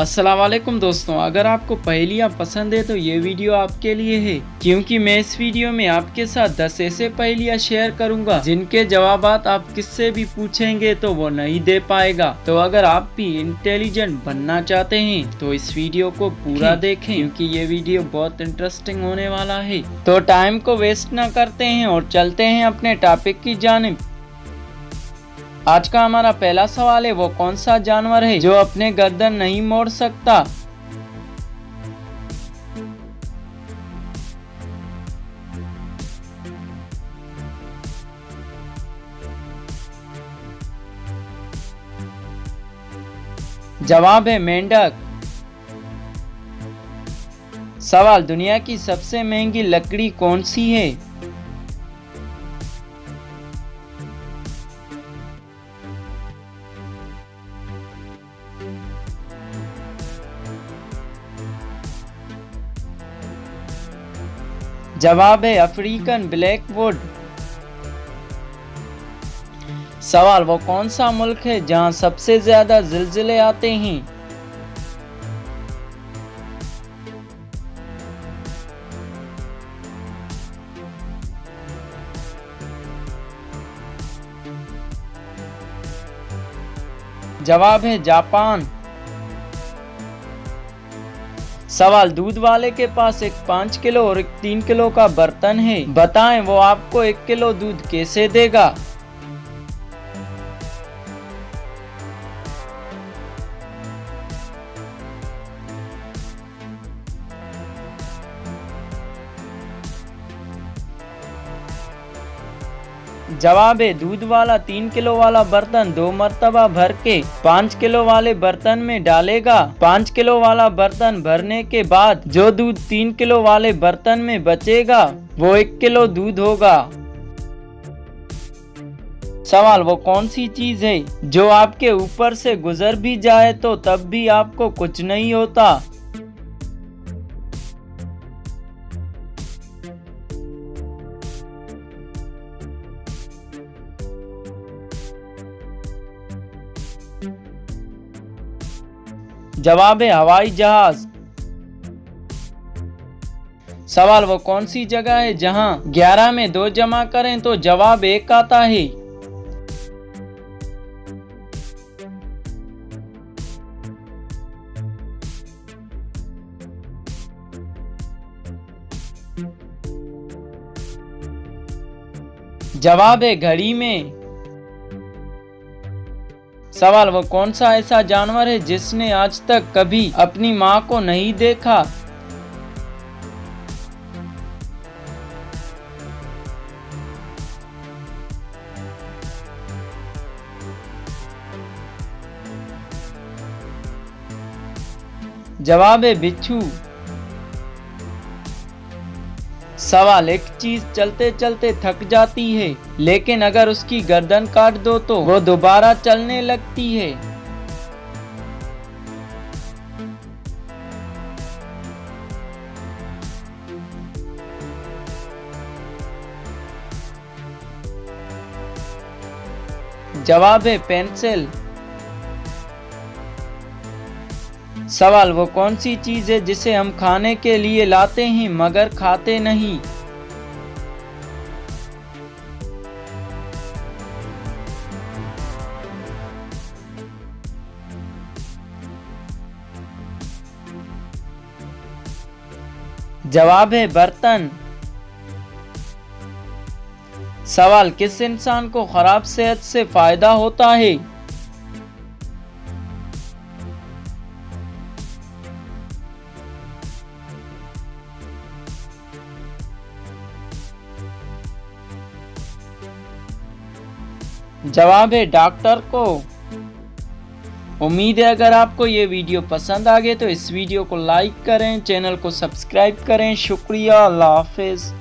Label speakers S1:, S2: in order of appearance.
S1: अस्सलाम वालेकुम दोस्तों, अगर आपको पहेलियाँ पसंद है तो ये वीडियो आपके लिए है, क्योंकि मैं इस वीडियो में आपके साथ 10 ऐसे पहेलियाँ शेयर करूंगा जिनके जवाबात आप किससे भी पूछेंगे तो वो नहीं दे पाएगा। तो अगर आप भी इंटेलिजेंट बनना चाहते हैं तो इस वीडियो को पूरा देखें, क्योंकि ये वीडियो बहुत इंटरेस्टिंग होने वाला है। तो टाइम को वेस्ट न करते हैं और चलते हैं अपने टॉपिक की जानिब। आज का हमारा पहला सवाल है, वो कौन सा जानवर है जो अपने गर्दन नहीं मोड़ सकता? जवाब है मेंढक। सवाल, दुनिया की सबसे महंगी लकड़ी कौन सी है? जवाब है अफ्रीकन ब्लैकवुड। सवाल, वो कौन सा मुल्क है जहां सबसे ज्यादा जिलजिले आते हैं? जवाब है जापान। सवाल, दूध वाले के पास एक 5 किलो और एक 3 किलो का बर्तन है, बताएं वो आपको 1 किलो दूध कैसे देगा? जवाब है दूध वाला 3 किलो वाला बर्तन 2 मर्तबा भर के 5 किलो वाले बर्तन में डालेगा। 5 किलो वाला बर्तन भरने के बाद जो दूध 3 किलो वाले बर्तन में बचेगा वो 1 किलो दूध होगा। सवाल, वो कौन सी चीज है जो आपके ऊपर से गुजर भी जाए तो तब भी आपको कुछ नहीं होता? जवाब है हवाई जहाज। सवाल, वो कौन सी जगह है जहां 11 में 2 जमा करें तो जवाब 1 आता है? जवाब है घड़ी में। सवाल, वो कौन सा ऐसा जानवर है जिसने आज तक कभी अपनी मां को नहीं देखा? जवाब है बिच्छू। सवाल, एक चीज चलते चलते थक जाती है लेकिन अगर उसकी गर्दन काट दो तो वो दोबारा चलने लगती है। जवाब है पेंसिल। सवाल, वो कौन सी चीज है जिसे हम खाने के लिए लाते हैं मगर खाते नहीं? जवाब है बर्तन। सवाल, किस इंसान को खराब सेहत से फायदा होता है? जवाब है डॉक्टर को। उम्मीद है अगर आपको ये वीडियो पसंद आ गए तो इस वीडियो को लाइक करें, चैनल को सब्सक्राइब करें। शुक्रिया, अल्लाह हाफिज।